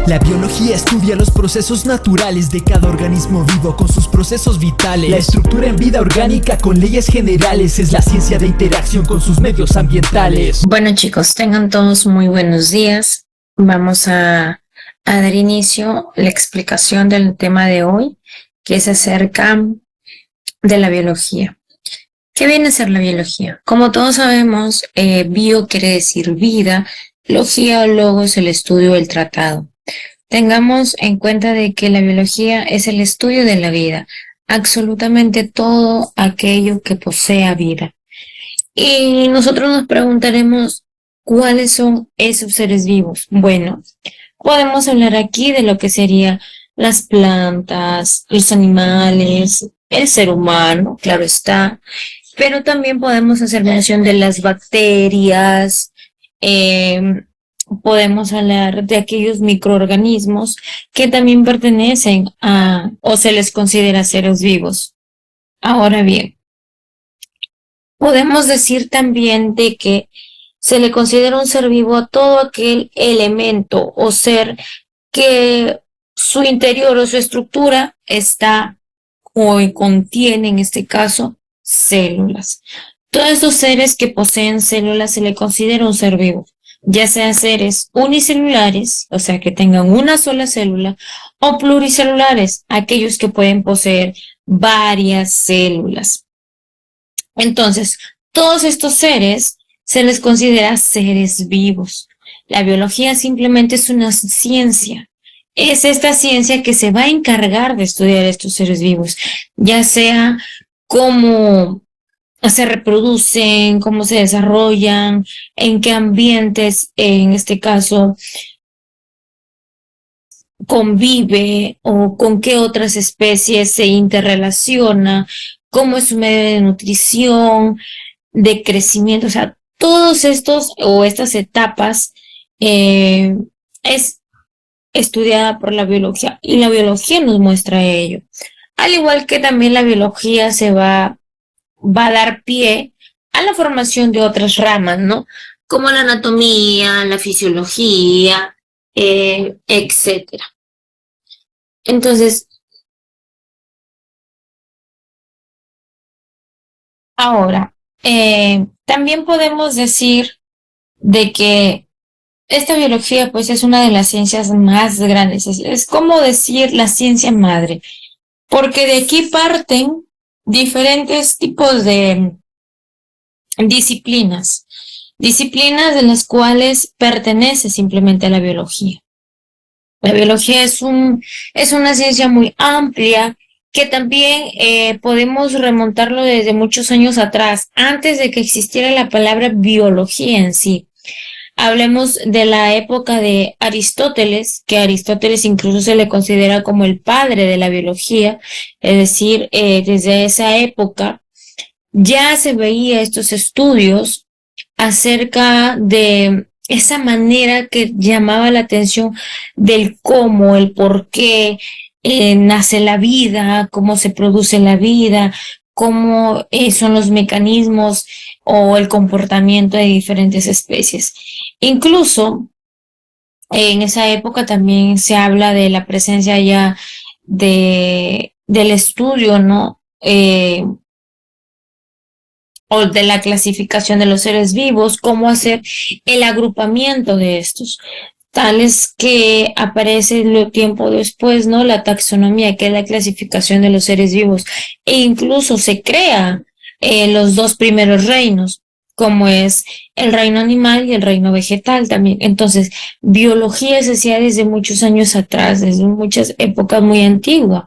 La biología estudia los procesos naturales de cada organismo vivo con sus procesos vitales. La estructura en vida orgánica con leyes generales es la ciencia de interacción con sus medios ambientales. Bueno, chicos, tengan todos muy buenos días. Vamos a dar inicio a la explicación del tema de hoy, que es acerca de la biología. ¿Qué viene a ser la biología? Como todos sabemos, bio quiere decir vida, logía o logos el estudio o el tratado. Tengamos en cuenta de que la biología es el estudio de la vida, absolutamente todo aquello que posea vida. Y nosotros nos preguntaremos, ¿cuáles son esos seres vivos? Bueno, podemos hablar aquí de lo que serían las plantas, los animales, el ser humano, claro está, pero también podemos hacer mención de las bacterias, podemos hablar de aquellos microorganismos que también pertenecen a o se les considera seres vivos. Ahora bien, podemos decir también de que se le considera un ser vivo a todo aquel elemento o ser que su interior o su estructura está o contiene, en este caso, células. Todos esos seres que poseen células se le considera un ser vivo, ya sea seres unicelulares, o sea, que tengan una sola célula, o pluricelulares, aquellos que pueden poseer varias células. Entonces, todos estos seres se les considera seres vivos. La biología simplemente es una ciencia. Es esta ciencia que se va a encargar de estudiar estos seres vivos, ya sea cómo se reproducen, cómo se desarrollan, en qué ambientes, en este caso, convive o con qué otras especies se interrelaciona, cómo es su medio de nutrición, de crecimiento, o sea, todos estos o estas etapas es estudiada por la biología y la biología nos muestra ello. Al igual que también la biología se va a dar pie a la formación de otras ramas, ¿no? Como la anatomía, la fisiología, etcétera. Entonces, ahora, también podemos decir de que esta biología pues es una de las ciencias más grandes, es como decir la ciencia madre, porque de aquí parten diferentes tipos de disciplinas de las cuales pertenece simplemente a la biología. La biología es una ciencia muy amplia que también podemos remontarlo desde muchos años atrás, antes de que existiera la palabra biología en sí. Hablemos de la época de Aristóteles, que a Aristóteles incluso se le considera como el padre de la biología, es decir, desde esa época ya se veía estos estudios acerca de esa manera que llamaba la atención del cómo, el por qué nace la vida, cómo se produce la vida, cómo son los mecanismos o el comportamiento de diferentes especies. Incluso en esa época también se habla de la presencia ya del estudio, ¿no? O de la clasificación de los seres vivos, cómo hacer el agrupamiento de estos, tales que aparece tiempo después, ¿no? La taxonomía, que es la clasificación de los seres vivos, e incluso se crea los dos primeros reinos, como es el reino animal y el reino vegetal también. Entonces, biología se hacía desde muchos años atrás, desde muchas épocas muy antiguas,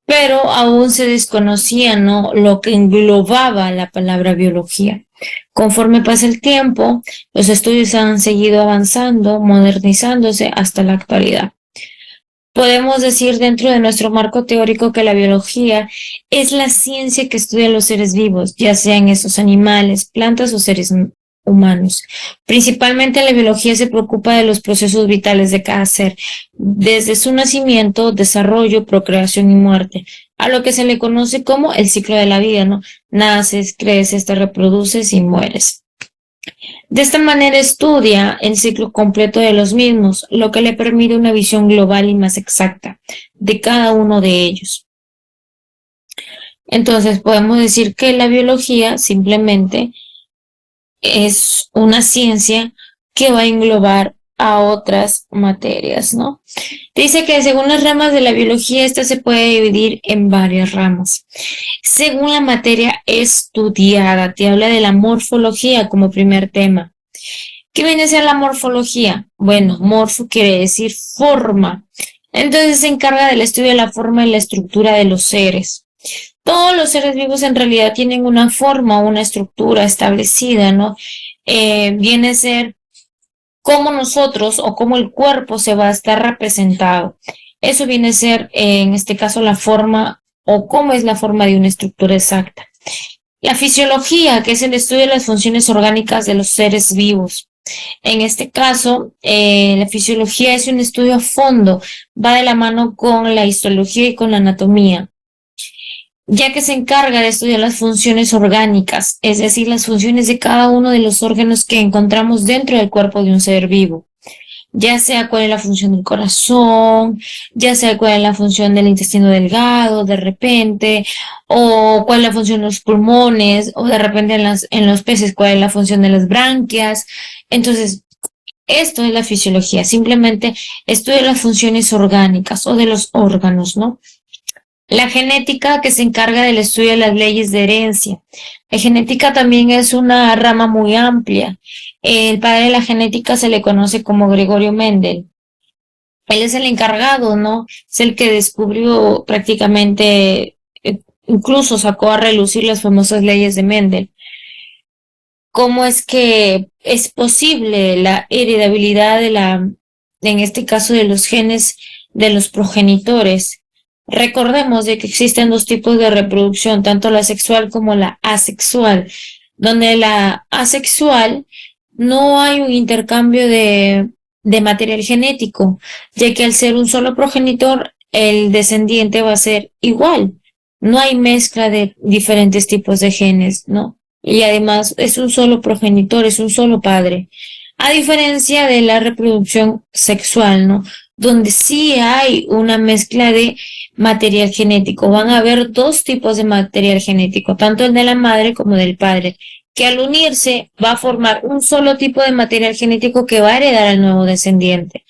pero aún se desconocía, ¿no?, lo que englobaba la palabra biología. Conforme pasa el tiempo, los estudios han seguido avanzando, modernizándose hasta la actualidad. Podemos decir dentro de nuestro marco teórico que la biología es la ciencia que estudia los seres vivos, ya sean esos animales, plantas o seres humanos. Principalmente la biología se preocupa de los procesos vitales de cada ser, desde su nacimiento, desarrollo, procreación y muerte, a lo que se le conoce como el ciclo de la vida, ¿no? Naces, creces, te reproduces y mueres. De esta manera estudia el ciclo completo de los mismos, lo que le permite una visión global y más exacta de cada uno de ellos. Entonces podemos decir que la biología simplemente es una ciencia que va a englobar a otras materias, ¿no? Dice que según las ramas de la biología, esta se puede dividir en varias ramas. Según la materia estudiada, te habla de la morfología como primer tema. ¿Qué viene a ser la morfología? Bueno, morfo quiere decir forma. Entonces se encarga del estudio de la forma y la estructura de los seres. Todos los seres vivos en realidad tienen una forma, una estructura establecida, ¿no? Viene a ser cómo nosotros o cómo el cuerpo se va a estar representado. Eso viene a ser, en este caso, la forma o cómo es la forma de una estructura exacta. La fisiología, que es el estudio de las funciones orgánicas de los seres vivos. En este caso, la fisiología es un estudio a fondo, va de la mano con la histología y con la anatomía, ya que se encarga de estudiar las funciones orgánicas, es decir, las funciones de cada uno de los órganos que encontramos dentro del cuerpo de un ser vivo, ya sea cuál es la función del corazón, ya sea cuál es la función del intestino delgado de repente, o cuál es la función de los pulmones, o de repente en los peces cuál es la función de las branquias. Entonces, esto es la fisiología, simplemente estudia las funciones orgánicas o de los órganos, ¿no? La genética, que se encarga del estudio de las leyes de herencia. La genética también es una rama muy amplia. El padre de la genética se le conoce como Gregorio Mendel. Él es el encargado, ¿no? Es el que descubrió prácticamente, incluso sacó a relucir las famosas leyes de Mendel. ¿Cómo es que es posible la heredabilidad en este caso, de los genes de los progenitores? Recordemos de que existen dos tipos de reproducción, tanto la sexual como la asexual, donde la asexual no hay un intercambio de material genético, ya que al ser un solo progenitor, el descendiente va a ser igual. No hay mezcla de diferentes tipos de genes, ¿no? Y además es un solo progenitor, es un solo padre. A diferencia de la reproducción sexual, ¿no? Donde sí hay una mezcla de material genético. Van a haber dos tipos de material genético, tanto el de la madre como del padre, que al unirse va a formar un solo tipo de material genético que va a heredar al nuevo descendiente.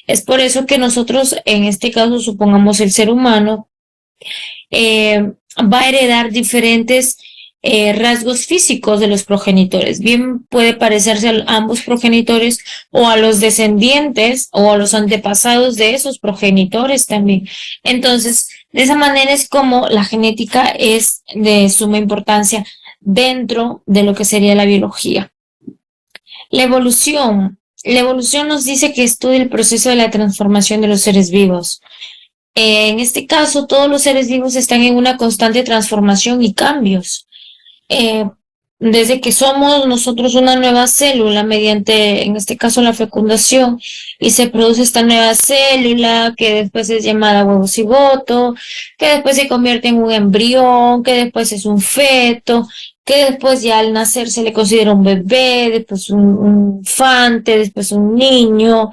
Es por eso que nosotros, en este caso, supongamos el ser humano, va a heredar diferentes rasgos físicos de los progenitores. Bien puede parecerse a ambos progenitores o a los descendientes o a los antepasados de esos progenitores también. Entonces, de esa manera es como la genética es de suma importancia dentro de lo que sería la biología. La evolución. La evolución nos dice que estudia el proceso de la transformación de los seres vivos. En este caso, todos los seres vivos están en una constante transformación y cambios. Eh, Desde que somos nosotros una nueva célula mediante, en este caso, la fecundación, y se produce esta nueva célula que después es llamada huevo cigoto, que después se convierte en un embrión, que después es un feto, que después ya al nacer se le considera un bebé, después un infante, después un niño,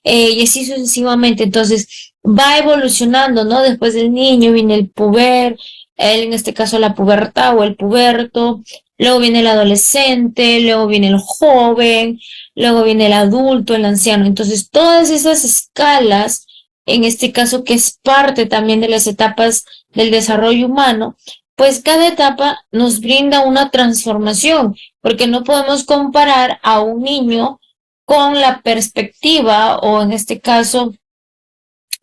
y así sucesivamente. Entonces va evolucionando, ¿no? Después del niño viene el puber, en este caso la pubertad o el puberto, luego viene el adolescente, luego viene el joven, luego viene el adulto, el anciano. Entonces, todas esas escalas, en este caso que es parte también de las etapas del desarrollo humano, pues cada etapa nos brinda una transformación, porque no podemos comparar a un niño con la perspectiva o en este caso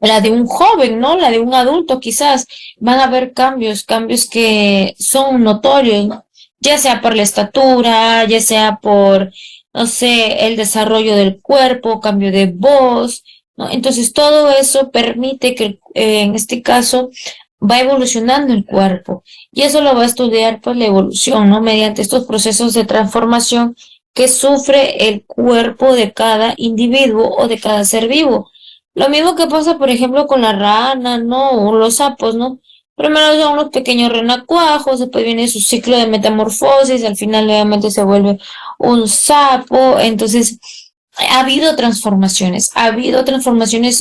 la de un joven, ¿no? La de un adulto quizás. Van a haber cambios que son notorios, ¿no? Ya sea por la estatura, ya sea por, no sé, el desarrollo del cuerpo, cambio de voz, ¿no? Entonces todo eso permite que, en este caso, va evolucionando el cuerpo. Y eso lo va a estudiar, pues, la evolución, ¿no? Mediante estos procesos de transformación que sufre el cuerpo de cada individuo o de cada ser vivo. Lo mismo que pasa, por ejemplo, con la rana, ¿no? O los sapos, ¿no? Primero son unos pequeños renacuajos, después viene su ciclo de metamorfosis, al final nuevamente se vuelve un sapo. Entonces, ha habido transformaciones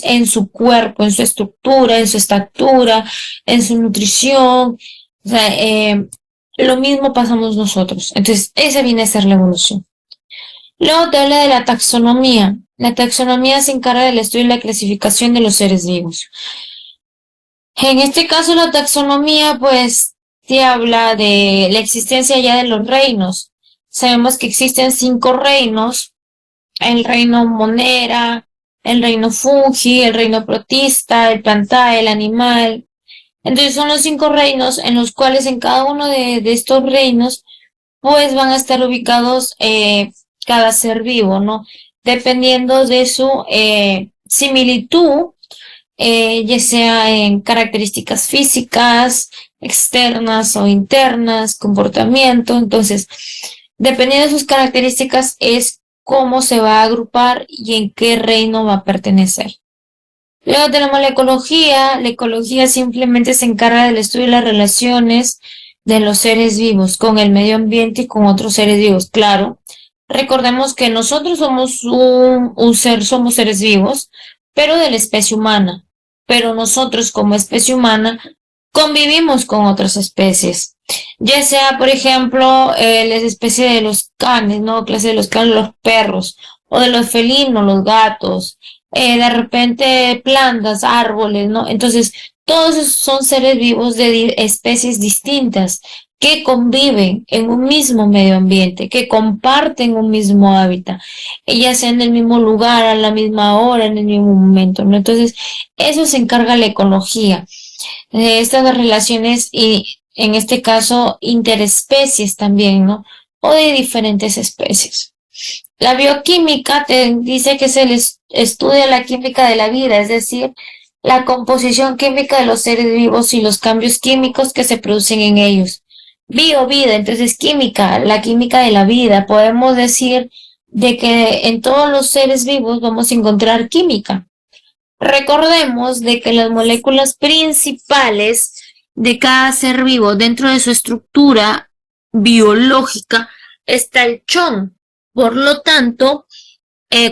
en su cuerpo, en su estructura, en su estatura, en su nutrición. O sea, lo mismo pasamos nosotros. Entonces, esa viene a ser la evolución. Luego te habla de la taxonomía. La taxonomía se encarga del estudio y la clasificación de los seres vivos. En este caso, la taxonomía, pues, te habla de la existencia ya de los reinos. Sabemos que existen 5 reinos: el reino monera, el reino fungi, el reino protista, el planta, el animal. Entonces son los 5 reinos en los cuales en cada uno de estos reinos pues van a estar ubicados cada ser vivo, ¿no? Dependiendo de su similitud, ya sea en características físicas, externas o internas, comportamiento. Entonces, dependiendo de sus características es cómo se va a agrupar y en qué reino va a pertenecer. Luego tenemos la ecología. La ecología simplemente se encarga del estudio de las relaciones de los seres vivos con el medio ambiente y con otros seres vivos. Claro, recordemos que nosotros somos somos seres vivos, pero de la especie humana. Pero nosotros como especie humana convivimos con otras especies. Ya sea, por ejemplo, la especie de los canes, ¿no? Clase de los canes, los perros, o de los felinos, los gatos, de repente plantas, árboles, ¿no? Entonces, todos esos son seres vivos de especies distintas que conviven en un mismo medio ambiente, que comparten un mismo hábitat, ya sea en el mismo lugar, a la misma hora, en el mismo momento, ¿no? Entonces, eso se encarga la ecología, de estas relaciones y, en este caso, interespecies también, ¿no? O de diferentes especies. La bioquímica te dice que se les estudia la química de la vida, es decir, la composición química de los seres vivos y los cambios químicos que se producen en ellos. Vida, entonces química, la química de la vida. Podemos decir de que en todos los seres vivos vamos a encontrar química. Recordemos de que las moléculas principales de cada ser vivo dentro de su estructura biológica está el chon. Por lo tanto,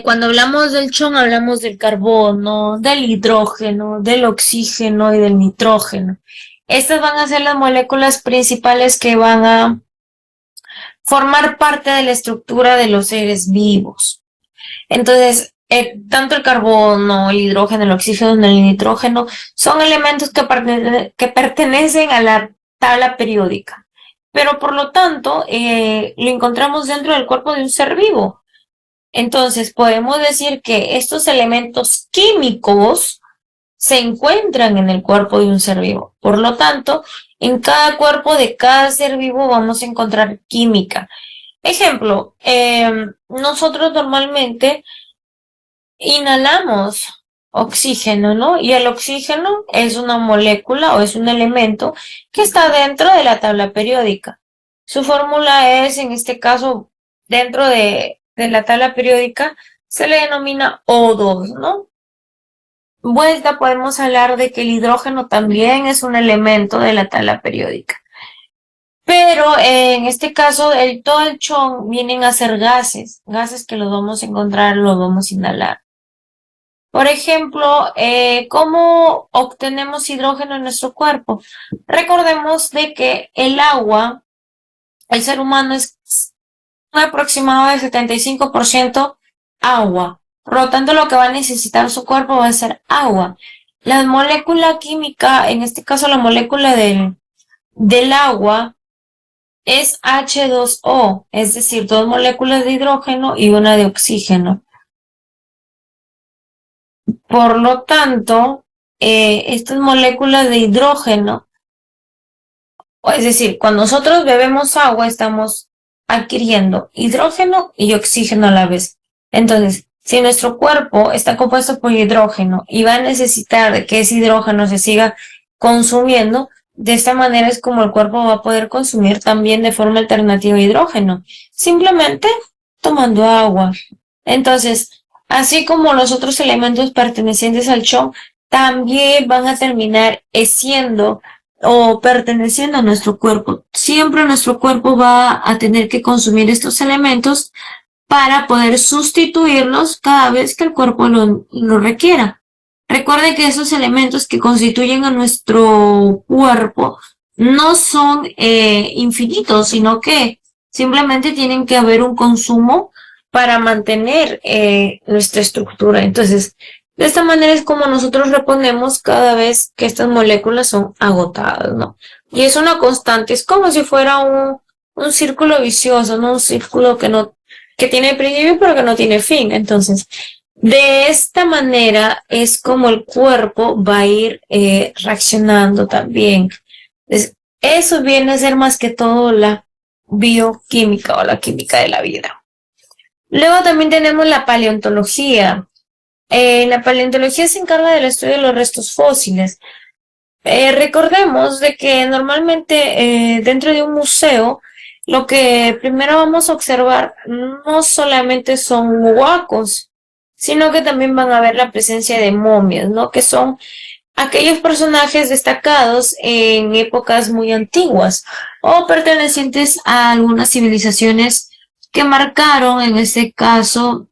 cuando hablamos del chon hablamos del carbono, del hidrógeno, del oxígeno y del nitrógeno. Estas van a ser las moléculas principales que van a formar parte de la estructura de los seres vivos. Entonces, tanto el carbono, el hidrógeno, el oxígeno, el nitrógeno son elementos que pertenecen a la tabla periódica, pero por lo tanto lo encontramos dentro del cuerpo de un ser vivo. Entonces podemos decir que estos elementos químicos se encuentran en el cuerpo de un ser vivo. Por lo tanto, en cada cuerpo de cada ser vivo vamos a encontrar química. Ejemplo, nosotros normalmente inhalamos oxígeno, ¿no? Y el oxígeno es una molécula o es un elemento que está dentro de la tabla periódica. Su fórmula es, en este caso, dentro de la tabla periódica, se le denomina O2, ¿no? Vuelta, podemos hablar de que el hidrógeno también es un elemento de la tabla periódica. Pero en este caso, todo el chon vienen a ser gases que los vamos a encontrar, los vamos a inhalar. Por ejemplo, ¿cómo obtenemos hidrógeno en nuestro cuerpo? Recordemos de que el agua, el ser humano es un aproximado de 75% agua. Por lo tanto, lo que va a necesitar su cuerpo va a ser agua. La molécula química, en este caso la molécula del agua, es H2O, es decir, 2 moléculas de hidrógeno y una de oxígeno. Por lo tanto, estas moléculas de hidrógeno, es decir, cuando nosotros bebemos agua, estamos adquiriendo hidrógeno y oxígeno a la vez. Entonces, si nuestro cuerpo está compuesto por hidrógeno y va a necesitar que ese hidrógeno se siga consumiendo, de esta manera es como el cuerpo va a poder consumir también de forma alternativa hidrógeno, simplemente tomando agua. Entonces, así como los otros elementos pertenecientes al chon, también van a terminar siendo o perteneciendo a nuestro cuerpo. Siempre nuestro cuerpo va a tener que consumir estos elementos para poder sustituirlos cada vez que el cuerpo lo requiera. Recuerde que esos elementos que constituyen a nuestro cuerpo no son infinitos, sino que simplemente tienen que haber un consumo para mantener nuestra estructura. Entonces, de esta manera es como nosotros reponemos cada vez que estas moléculas son agotadas, ¿no? Y es una constante, es como si fuera un círculo vicioso, ¿no? Un círculo que tiene principio pero que no tiene fin. Entonces, de esta manera es como el cuerpo va a ir reaccionando también. Eso viene a ser más que todo la bioquímica o la química de la vida. Luego también tenemos la paleontología. La paleontología se encarga del estudio de los restos fósiles. Recordemos de que normalmente dentro de un museo lo que primero vamos a observar no solamente son huacos, sino que también van a ver la presencia de momias, ¿no? Que son aquellos personajes destacados en épocas muy antiguas o pertenecientes a algunas civilizaciones que marcaron, en este caso,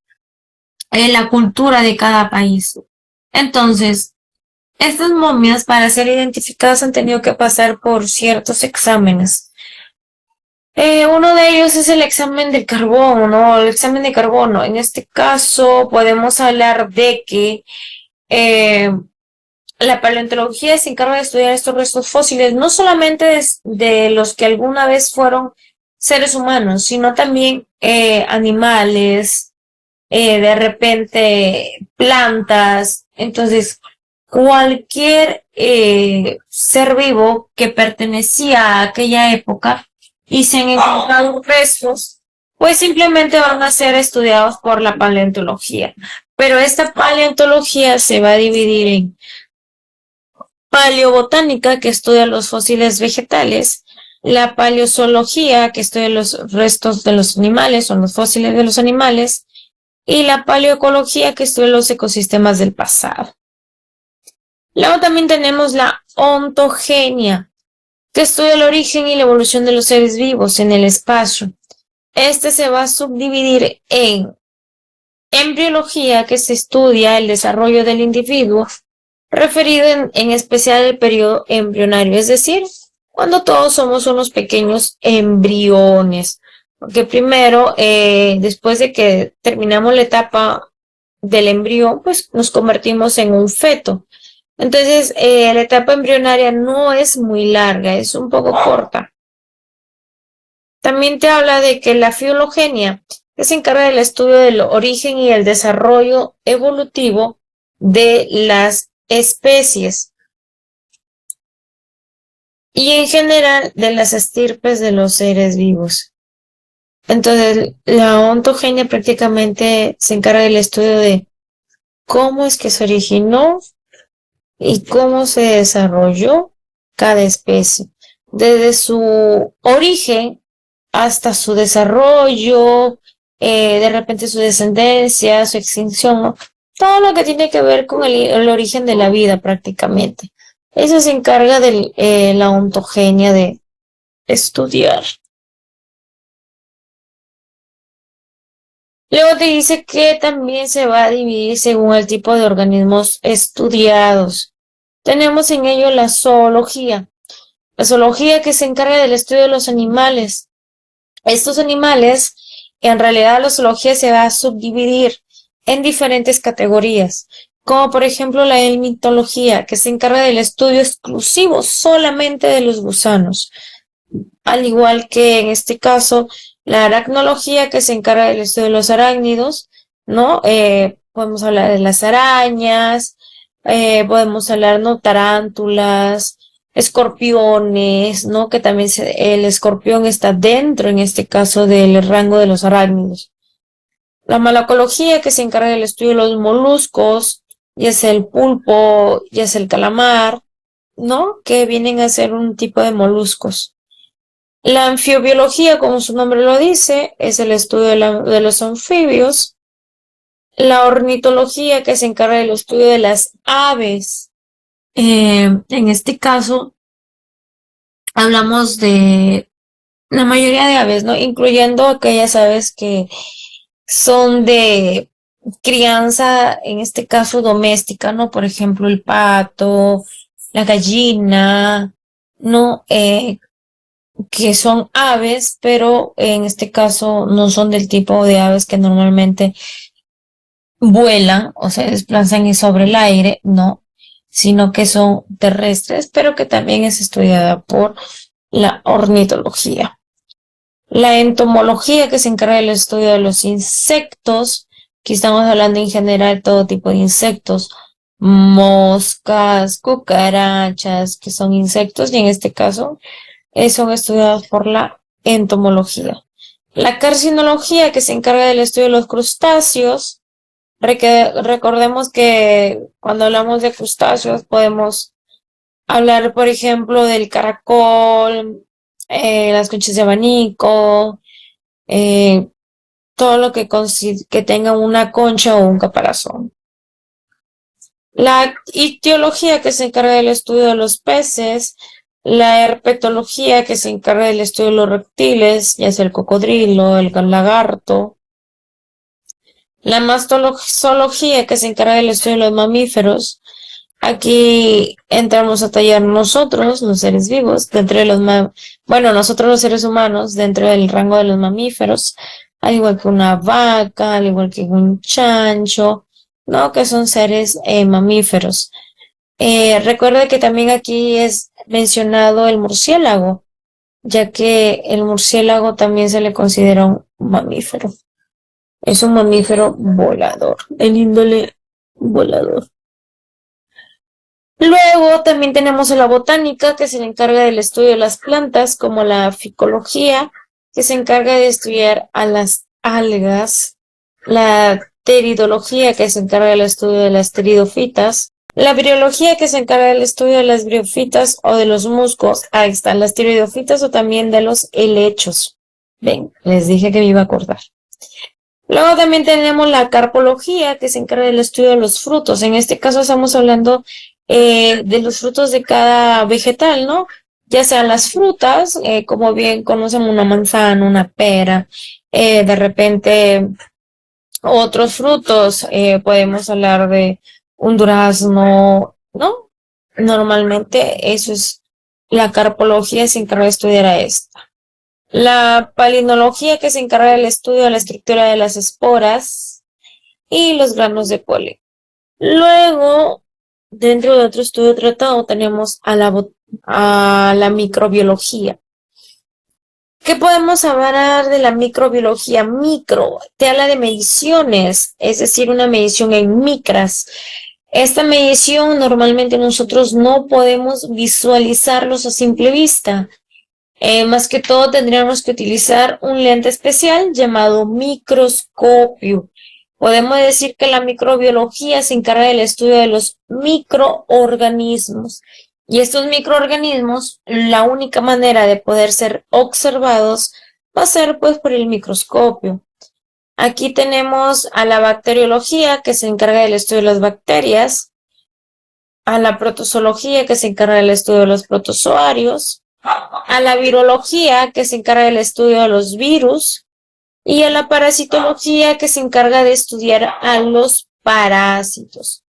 la cultura de cada país. Entonces, estas momias, para ser identificadas, han tenido que pasar por ciertos exámenes. Uno de ellos es el examen del carbono, ¿no? El examen de carbono. En este caso, podemos hablar de que la paleontología se encarga de estudiar estos restos fósiles, no solamente de los que alguna vez fueron seres humanos, sino también animales, de repente plantas. Entonces, cualquier ser vivo que pertenecía a aquella época y se han encontrado restos, pues simplemente van a ser estudiados por la paleontología. Pero esta paleontología se va a dividir en paleobotánica, que estudia los fósiles vegetales, la paleozoología, que estudia los restos de los animales o los fósiles de los animales, y la paleoecología, que estudia los ecosistemas del pasado. Luego también tenemos la ontogenia, que estudia el origen y la evolución de los seres vivos en el espacio. Este se va a subdividir en embriología, que se estudia el desarrollo del individuo, referido en especial al periodo embrionario, es decir, cuando todos somos unos pequeños embriones. Porque primero, después de que terminamos la etapa del embrión, pues nos convertimos en un feto. Entonces, la etapa embrionaria no es muy larga, es un poco corta. También te habla de que la filogenia, que se encarga del estudio del origen y el desarrollo evolutivo de las especies y en general de las estirpes de los seres vivos. Entonces, la ontogenia prácticamente se encarga del estudio de cómo es que se originó y cómo se desarrolló cada especie, desde su origen hasta su desarrollo, de repente su descendencia, su extinción, ¿no? Todo lo que tiene que ver con el origen de la vida prácticamente. Eso se encarga de la ontogenia de estudiar. Luego te dice que también se va a dividir según el tipo de organismos estudiados. Tenemos en ello la zoología. La zoología, que se encarga del estudio de los animales. Estos animales, en realidad la zoología se va a subdividir en diferentes categorías, como por ejemplo la entomología, que se encarga del estudio exclusivo solamente de los gusanos, al igual que en este caso la aracnología, que se encarga del estudio de los arácnidos, ¿no? Podemos hablar de las arañas, podemos hablar, ¿no? Tarántulas, escorpiones, ¿no? Que también el escorpión está dentro, en este caso, del rango de los arácnidos. La malacología, que se encarga del estudio de los moluscos, ya sea el pulpo, ya sea el calamar, ¿no? Que vienen a ser un tipo de moluscos. La anfiobiología, como su nombre lo dice, es el estudio de los anfibios. La ornitología, que se encarga del estudio de las aves. En este caso, hablamos de la mayoría de aves, ¿no? Incluyendo aquellas aves que son de crianza, en este caso doméstica, ¿no? Por ejemplo, el pato, la gallina, ¿no? Que son aves, pero en este caso no son del tipo de aves que normalmente vuelan o se desplazan sobre el aire, no, sino que son terrestres, pero que también es estudiada por la ornitología. La entomología, que se encarga del estudio de los insectos, aquí estamos hablando en general de todo tipo de insectos, moscas, cucarachas, que son insectos, y en este caso son estudiados por la entomología. La carcinología, que se encarga del estudio de los crustáceos. Recordemos que cuando hablamos de crustáceos podemos hablar, por ejemplo, del caracol, las conchas de abanico, eh, todo lo que tenga una concha o un caparazón. La ictiología, que se encarga del estudio de los peces, la herpetología, que se encarga del estudio de los reptiles, ya sea el cocodrilo, el lagarto, la mastología, que se encarga del estudio de los mamíferos. Aquí entramos a tallar nosotros, los seres vivos, dentro de bueno, nosotros los seres humanos, dentro del rango de los mamíferos, al igual que una vaca, al igual que un chancho, ¿no? Que son seres mamíferos. Recuerda que también aquí es mencionado el murciélago, ya que el murciélago también se le considera un mamífero. Es un mamífero volador, el índole volador. Luego también tenemos la botánica, que se encarga del estudio de las plantas, como la ficología, que se encarga de estudiar a las algas, la pteridología, que se encarga del estudio de las pteridofitas, la briología, que se encarga del estudio de las briofitas o de los musgos, ahí están las pteridofitas, o también de los helechos. Ven, les dije que me iba a acordar. Luego también tenemos la carpología, que se encarga del estudio de los frutos. En este caso estamos hablando de los frutos de cada vegetal, ¿no? Ya sean las frutas, como bien conocemos una manzana, una pera, de repente otros frutos, podemos hablar de un durazno, ¿no? Normalmente eso es la carpología, se encarga de estudiar a esto. La palinología, que se encarga del estudio de la estructura de las esporas y los granos de polen. Luego, dentro de otro estudio tratado, tenemos a la microbiología. ¿Qué podemos hablar de la microbiología? Micro, te habla de mediciones, es decir, una medición en micras. Esta medición normalmente nosotros no podemos visualizarlos a simple vista. Más que todo tendríamos que utilizar un lente especial llamado microscopio. Podemos decir que la microbiología se encarga del estudio de los microorganismos. Y estos microorganismos, la única manera de poder ser observados va a ser pues por el microscopio. Aquí tenemos a la bacteriología, que se encarga del estudio de las bacterias, a la protozoología, que se encarga del estudio de los protozoarios, a la virología, que se encarga del estudio de los virus, y a la parasitología, que se encarga de estudiar a los parásitos.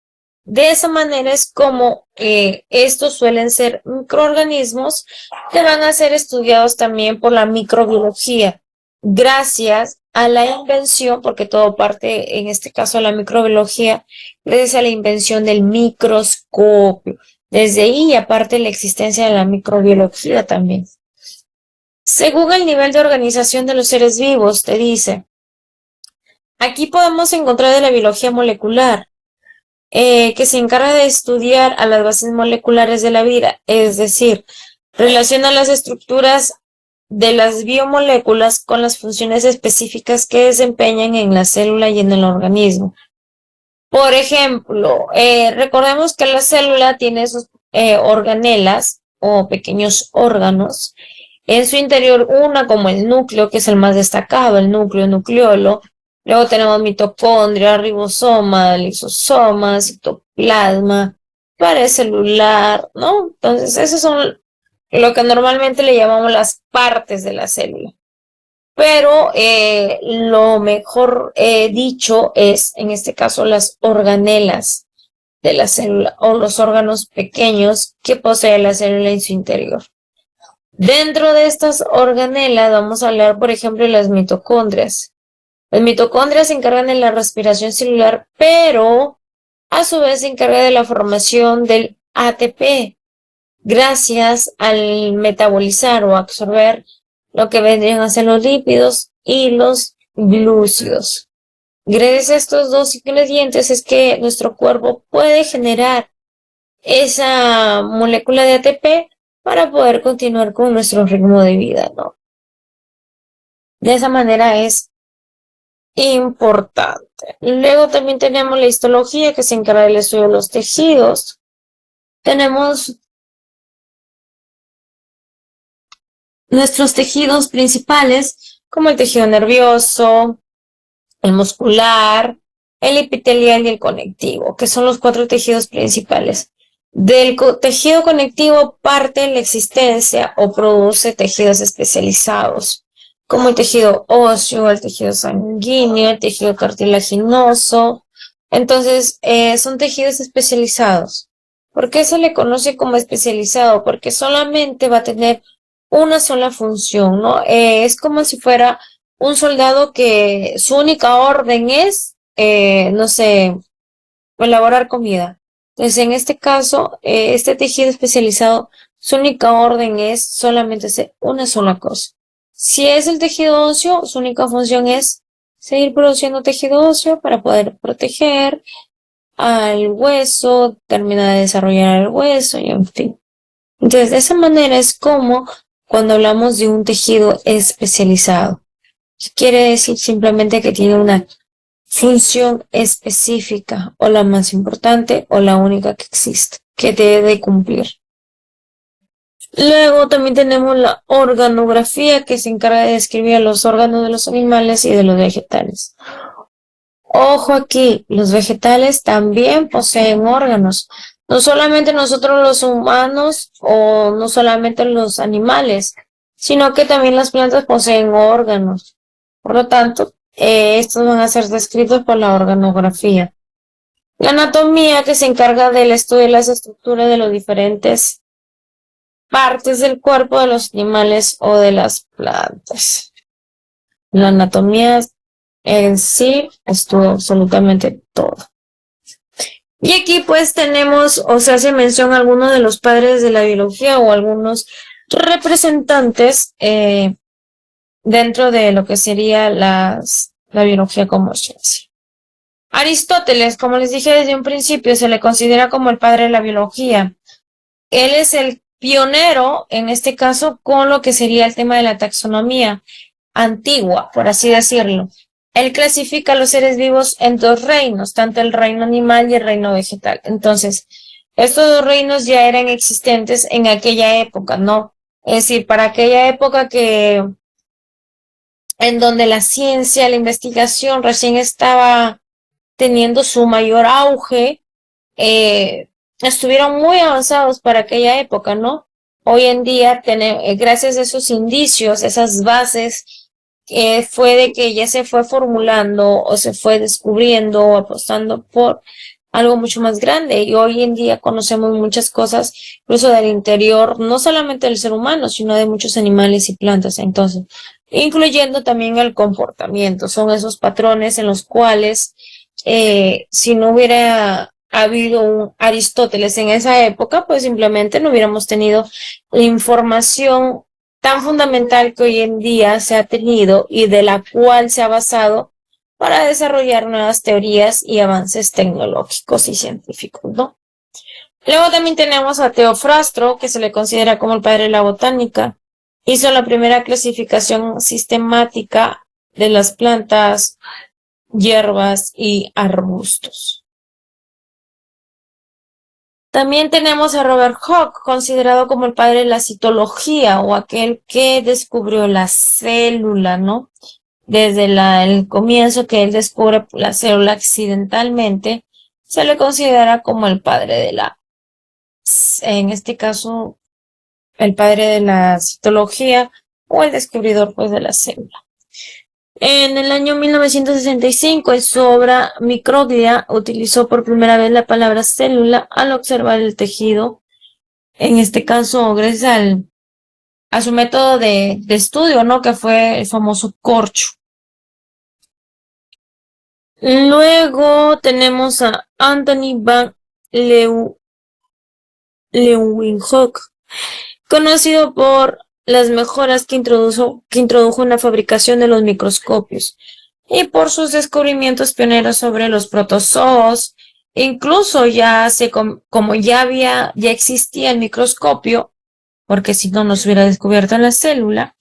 De esa manera es como estos suelen ser microorganismos que van a ser estudiados también por la microbiología, gracias a la invención, porque todo parte en este caso de la microbiología, gracias a la invención del microscopio. Desde ahí, aparte la existencia de la microbiología también. Según el nivel de organización de los seres vivos, te dice, aquí podemos encontrar de la biología molecular, que se encarga de estudiar a las bases moleculares de la vida, es decir, relaciona las estructuras de las biomoléculas con las funciones específicas que desempeñan en la célula y en el organismo. Por ejemplo, recordemos que la célula tiene sus organelas o pequeños órganos. En su interior, una como el núcleo, que es el más destacado, el núcleo, nucleolo. Luego tenemos mitocondria, ribosoma, lisosoma, citoplasma, pared celular, ¿no? Entonces, esos son lo que normalmente le llamamos las partes de la célula. Pero lo mejor dicho es, en este caso, las organelas de la célula o los órganos pequeños que posee la célula en su interior. Dentro de estas organelas vamos a hablar, por ejemplo, de las mitocondrias. Las mitocondrias se encargan de la respiración celular, pero a su vez se encarga de la formación del ATP, gracias al metabolizar o absorber lo que vendrían a ser los lípidos y los glúcidos. Gracias a estos dos ingredientes es que nuestro cuerpo puede generar esa molécula de ATP para poder continuar con nuestro ritmo de vida, ¿no? De esa manera es importante. Luego también tenemos la histología, que se encarga del estudio de los tejidos. Tenemos nuestros tejidos principales, como el tejido nervioso, el muscular, el epitelial y el conectivo, que son los 4 tejidos principales. Del tejido conectivo parte la existencia o produce tejidos especializados, como el tejido óseo, el tejido sanguíneo, el tejido cartilaginoso. Entonces, son tejidos especializados. ¿Por qué se le conoce como especializado? Porque solamente va a tener una sola función, ¿no? Es como si fuera un soldado que su única orden es, no sé, elaborar comida. Entonces, en este caso, este tejido especializado, su única orden es solamente hacer una sola cosa. Si es el tejido óseo, su única función es seguir produciendo tejido óseo para poder proteger al hueso, terminar de desarrollar el hueso y en fin. Entonces, de esa manera es como cuando hablamos de un tejido especializado. Quiere decir simplemente que tiene una función específica o la más importante o la única que existe, que debe cumplir. Luego también tenemos la organografía, que se encarga de describir los órganos de los animales y de los vegetales. Ojo aquí, los vegetales también poseen órganos. No solamente nosotros los humanos o no solamente los animales, sino que también las plantas poseen órganos. Por lo tanto, estos van a ser descritos por la organografía. La anatomía, que se encarga del estudio de las estructuras de las diferentes partes del cuerpo de los animales o de las plantas. La anatomía en sí estudia absolutamente todo. Y aquí pues tenemos, o se hace mención a algunos de los padres de la biología o algunos representantes dentro de lo que sería la biología como ciencia. Aristóteles, como les dije desde un principio, se le considera como el padre de la biología. Él es el pionero, en este caso, con lo que sería el tema de la taxonomía antigua, por así decirlo. Él clasifica a los seres vivos en 2 reinos, tanto el reino animal y el reino vegetal. Entonces, estos 2 reinos ya eran existentes en aquella época, ¿no? Es decir, para aquella época en donde la ciencia, la investigación recién estaba teniendo su mayor auge, estuvieron muy avanzados para aquella época, ¿no? Hoy en día, gracias a esos indicios, esas bases, fue de que ya se fue formulando o se fue descubriendo o apostando por algo mucho más grande. Y hoy en día conocemos muchas cosas, incluso del interior, no solamente del ser humano, sino de muchos animales y plantas. Entonces, incluyendo también el comportamiento. Son esos patrones en los cuales, si no hubiera habido un Aristóteles en esa época, pues simplemente no hubiéramos tenido la información tan fundamental que hoy en día se ha tenido y de la cual se ha basado para desarrollar nuevas teorías y avances tecnológicos y científicos, ¿no? Luego también tenemos a Teofrastro, que se le considera como el padre de la botánica. Hizo la primera clasificación sistemática de las plantas, hierbas y arbustos. También tenemos a Robert Hooke, considerado como el padre de la citología o aquel que descubrió la célula, ¿no? Desde el comienzo que él descubre la célula accidentalmente, se le considera como el padre de en este caso, el padre de la citología o el descubridor pues de la célula. En el año 1965, en su obra Microglia, utilizó por primera vez la palabra célula al observar el tejido, en este caso gracias a su método de estudio, ¿no? Que fue el famoso corcho. Luego tenemos a Anthony van Leeuwenhoek, conocido por las mejoras que introdujo en la fabricación de los microscopios y por sus descubrimientos pioneros sobre los protozoos. Incluso como ya existía el microscopio, porque si no nos hubiera descubierto la célula.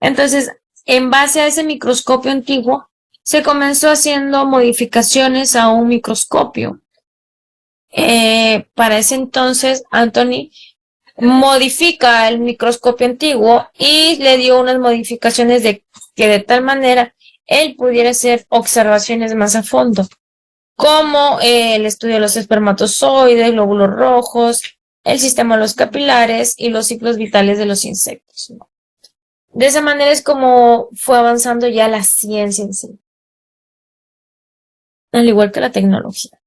Entonces, en base a ese microscopio antiguo, se comenzó haciendo modificaciones a un microscopio. Para ese entonces, Anthony modifica el microscopio antiguo y le dio unas modificaciones que de tal manera él pudiera hacer observaciones más a fondo, como el estudio de los espermatozoides, glóbulos rojos, el sistema de los capilares y los ciclos vitales de los insectos. De esa manera es como fue avanzando ya la ciencia en sí, al igual que la tecnología.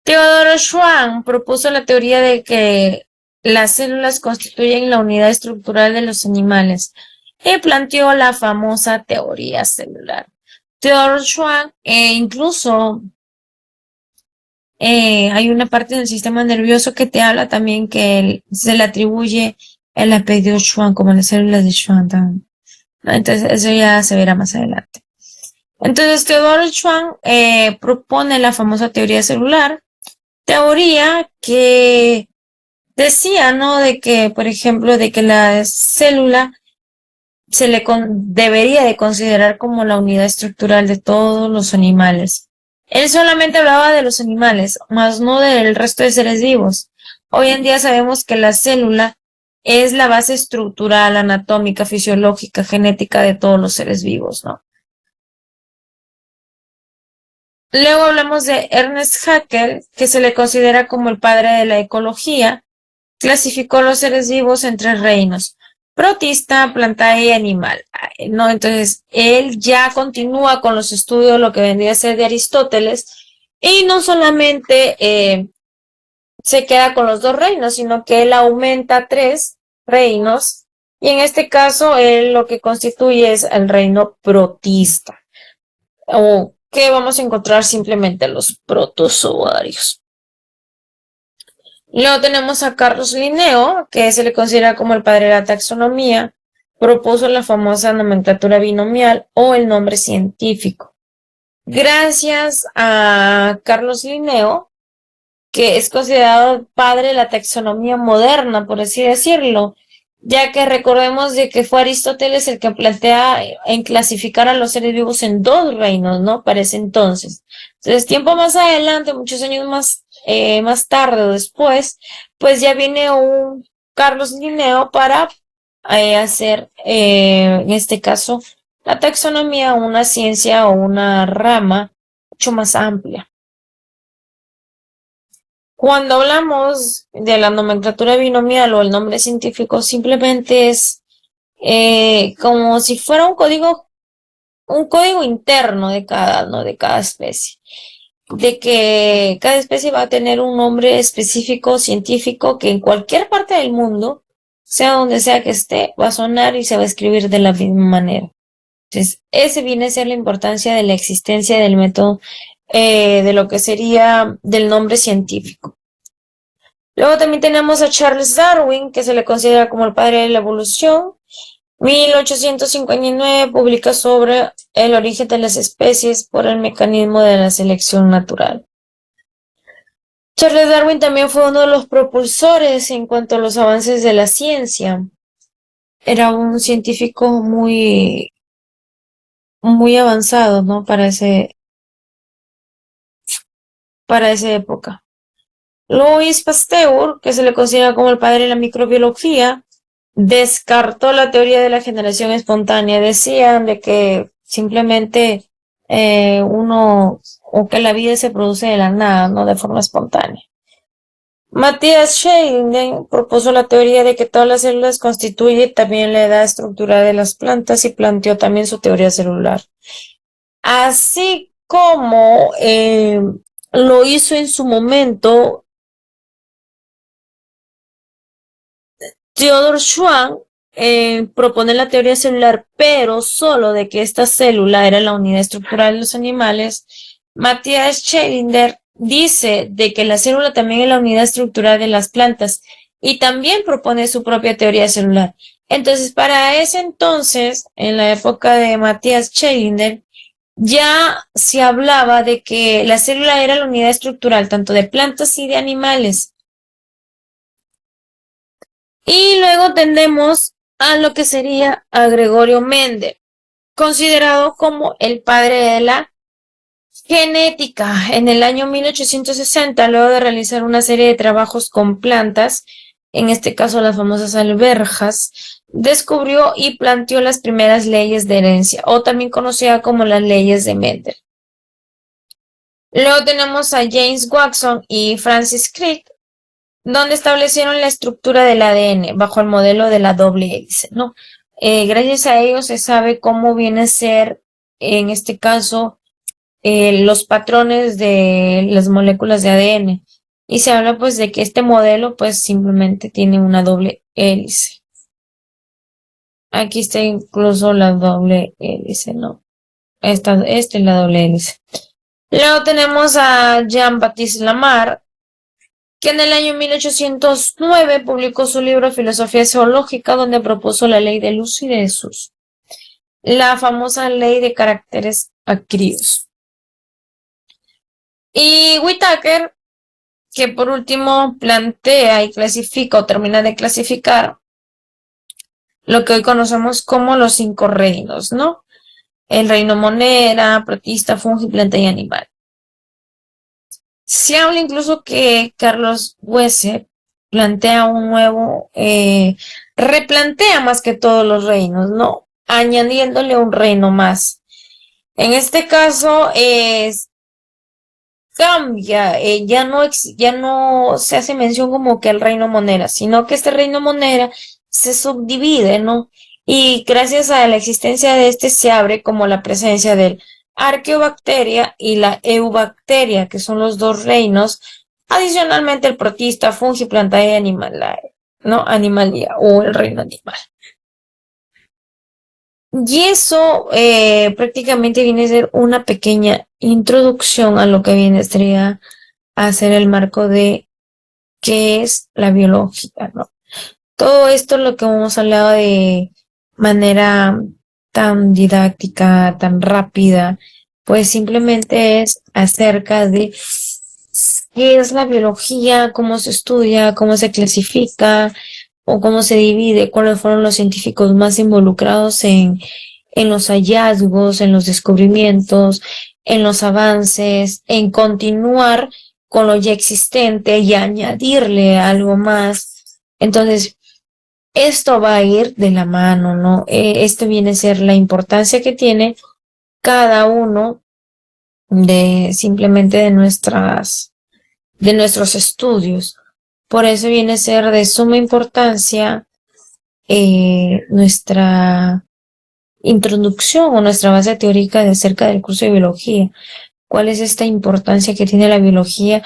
Theodore Schwann propuso la teoría de que las células constituyen la unidad estructural de los animales y planteó la famosa teoría celular. Theodore Schwann incluso hay una parte del sistema nervioso que te habla también que se le atribuye el apellido Schwann como las células de Schwann también. Entonces eso ya se verá más adelante. Entonces Theodore Schwann propone la famosa teoría celular, teoría que decía, ¿no? De que, por ejemplo, de que la célula debería de considerar como la unidad estructural de todos los animales. Él solamente hablaba de los animales, más no del resto de seres vivos. Hoy en día sabemos que la célula es la base estructural, anatómica, fisiológica, genética de todos los seres vivos, ¿no? Luego hablamos de Ernest Haeckel, que se le considera como el padre de la ecología. Clasificó los seres vivos en 3 reinos: protista, planta y animal. ¿No? Entonces, él ya continúa con los estudios, lo que vendría a ser de Aristóteles, y no solamente se queda con los 2 reinos, sino que él aumenta 3 reinos, y en este caso, él lo que constituye es el reino protista, o que vamos a encontrar simplemente los protozoarios. Luego tenemos a Carlos Linneo, que se le considera como el padre de la taxonomía. Propuso la famosa nomenclatura binomial o el nombre científico. Gracias a Carlos Linneo, que es considerado el padre de la taxonomía moderna, por así decirlo, ya que recordemos de que fue Aristóteles el que plantea en clasificar a los seres vivos en 2 reinos, ¿no? Para ese entonces. Entonces, tiempo más adelante, muchos años más tarde o después, pues ya viene un Carlos Linneo para hacer, en este caso, la taxonomía, una ciencia o una rama mucho más amplia. Cuando hablamos de la nomenclatura binomial o el nombre científico, simplemente es como si fuera un código interno de cada especie. De que cada especie va a tener un nombre específico científico que en cualquier parte del mundo, sea donde sea que esté, va a sonar y se va a escribir de la misma manera. Entonces, ese viene a ser la importancia de la existencia del método, de lo que sería del nombre científico. Luego también tenemos a Charles Darwin, que se le considera como el padre de la evolución. 1859 publica sobre el origen de las especies por el mecanismo de la selección natural. Charles Darwin también fue uno de los propulsores en cuanto a los avances de la ciencia. Era un científico muy avanzado, ¿no? Para esa época. Louis Pasteur, que se le considera como el padre de la microbiología, descartó la teoría de la generación espontánea. Decían de que simplemente o que la vida se produce de la nada, no de forma espontánea. Matthias Scheinin propuso la teoría de que todas las células constituyen también la edad estructural de las plantas y planteó también su teoría celular. Así como lo hizo en su momento Theodor Schwann, propone la teoría celular, pero solo de que esta célula era la unidad estructural de los animales. Matthias Scheiner dice de que la célula también es la unidad estructural de las plantas y también propone su propia teoría celular. Entonces, para ese entonces, en la época de Matthias Scheiner, ya se hablaba de que la célula era la unidad estructural tanto de plantas y de animales. Y luego tenemos a lo que sería a Gregorio Mendel, considerado como el padre de la genética. En el año 1860, luego de realizar una serie de trabajos con plantas, en este caso las famosas alberjas, descubrió y planteó las primeras leyes de herencia, o también conocida como las leyes de Mendel. Luego tenemos a James Watson y Francis Crick, donde establecieron la estructura del ADN bajo el modelo de la doble hélice, ¿no? Gracias a ellos se sabe cómo viene a ser, en este caso, los patrones de las moléculas de ADN. Y se habla pues de que este modelo pues simplemente tiene una doble hélice. Aquí está incluso la doble hélice, ¿no? Esta es la doble hélice. Luego tenemos a Jean-Baptiste Lamarck, que en el año 1809 publicó su libro Filosofía Zoológica, donde propuso la ley del uso y desuso, la famosa ley de caracteres acríos. Y Whittaker, que por último plantea y clasifica o termina de clasificar lo que hoy conocemos como los 5 reinos, ¿no? El reino monera, protista, fungi, planta y animal. Se habla incluso que Carlos Weser plantea un nuevo, replantea más que todos los reinos, ¿no? Añadiéndole un reino más. En este caso, cambia, ya no se hace mención como que el reino monera, sino que este reino monera se subdivide, ¿no? Y gracias a la existencia de este se abre como la presencia del Arqueobacteria y la Eubacteria, que son los 2 reinos. Adicionalmente el protista, fungi, planta y animal, ¿no? Animalia o el reino animal. Y eso prácticamente viene a ser una pequeña introducción a lo que viene a ser el marco de qué es la biología, ¿no? Todo esto lo que hemos hablado de manera tan didáctica, tan rápida, pues simplemente es acerca de qué es la biología, cómo se estudia, cómo se clasifica o cómo se divide, cuáles fueron los científicos más involucrados en los hallazgos, en los descubrimientos, en los avances, en continuar con lo ya existente y añadirle algo más. Entonces, esto va a ir de la mano, ¿no? Esto viene a ser la importancia que tiene cada uno de simplemente de nuestros estudios. Por eso viene a ser de suma importancia nuestra introducción o nuestra base teórica de acerca del curso de biología. ¿Cuál es esta importancia que tiene la biología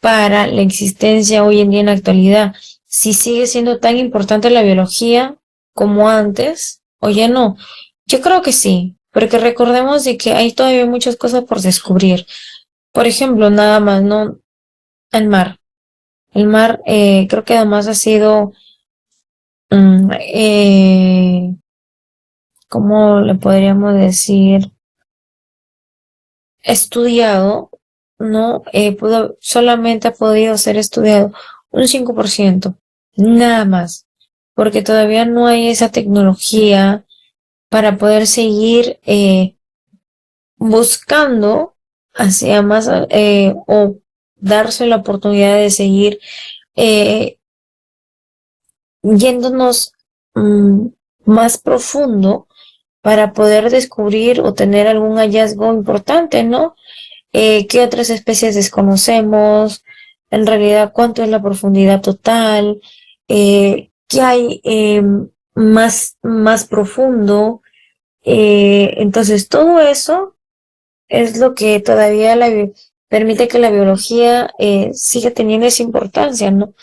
para la existencia hoy en día en la actualidad? Si sigue siendo tan importante la biología como antes o ya no. Yo creo que sí, porque recordemos de que hay todavía muchas cosas por descubrir. Por ejemplo, nada más, ¿no? El mar. El mar creo que además ha sido, ¿cómo le podríamos decir? Estudiado, ¿no? Solamente ha podido ser estudiado un 5%, nada más, porque todavía no hay esa tecnología para poder seguir buscando hacia más o darse la oportunidad de seguir yéndonos más profundo para poder descubrir o tener algún hallazgo importante, ¿no? ¿Qué otras especies desconocemos? en realidad cuánto es la profundidad total, qué hay más profundo. Entonces, todo eso es lo que todavía permite que la biología siga teniendo esa importancia, ¿no?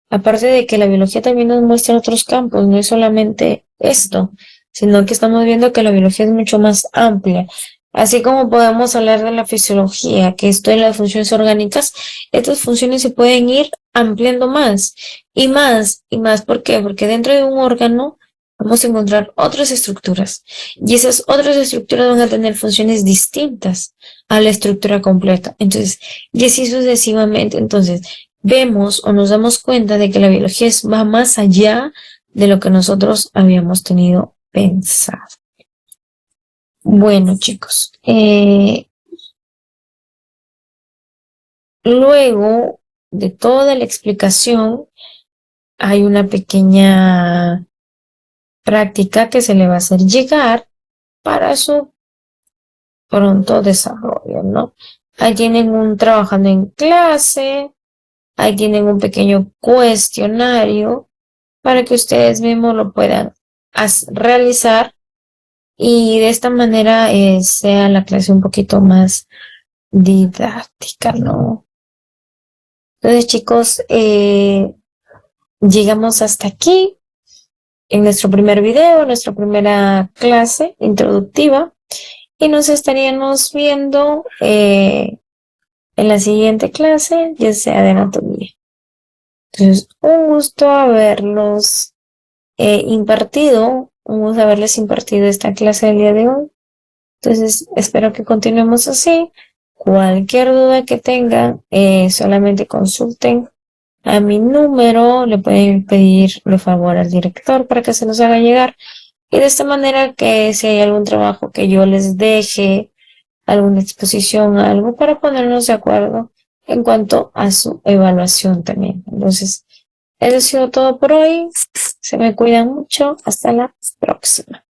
Aparte de que la biología también nos muestra otros campos, no es solamente esto, sino que estamos viendo que la biología es mucho más amplia. Así como podemos hablar de la fisiología, que esto en las funciones orgánicas, estas funciones se pueden ir ampliando más y más y más. ¿Por qué? Porque dentro de un órgano vamos a encontrar otras estructuras y esas otras estructuras van a tener funciones distintas a la estructura completa. Entonces, y así sucesivamente. Entonces, vemos o nos damos cuenta de que la biología va más allá de lo que nosotros habíamos tenido pensado. Bueno, chicos, luego de toda la explicación, hay una pequeña práctica que se le va a hacer llegar para su pronto desarrollo, ¿no? Ahí tienen un trabajando en clase, ahí tienen un pequeño cuestionario para que ustedes mismos lo puedan realizar y de esta manera sea la clase un poquito más didáctica, ¿no? Entonces, chicos, llegamos hasta aquí en nuestro primer video, nuestra primera clase introductiva y nos estaríamos viendo en la siguiente clase, ya sea de anatomía. Entonces, un gusto haberlos impartido, un gusto haberles impartido esta clase del día de hoy. Entonces, espero que continuemos así. Cualquier duda que tengan, solamente consulten a mi número, le pueden pedir por favor al director para que se los haga llegar. Y de esta manera que si hay algún trabajo que yo les deje, alguna exposición, algo para ponernos de acuerdo en cuanto a su evaluación también. Entonces, eso ha sido todo por hoy. Se me cuidan mucho. Hasta la próxima.